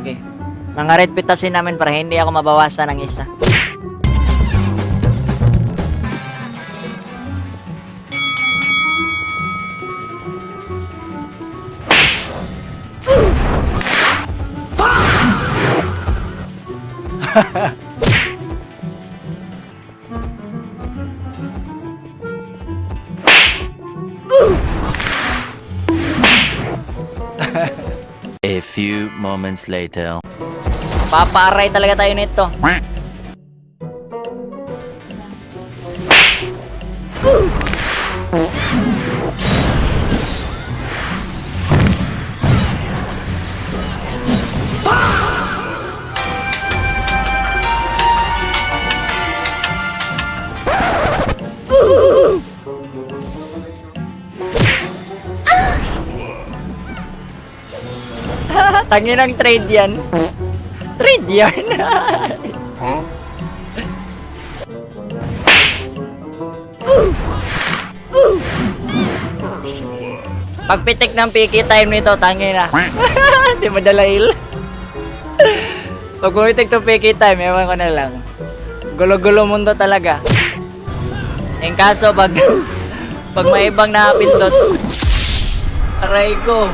Sige. Mga red pitasin namin para hindi ako mabawasan ng isa. A few moments later. Papaaray talaga tayo nito. Tanginang trade yan. Trade yan. Pagpitik ng piki time nito, tangina. Di madalail. Pag pumitik ng piki time, ewan ko na lang. Gulo-gulo mundo talaga. En kaso, pag may ibang nakapindot, aray ko.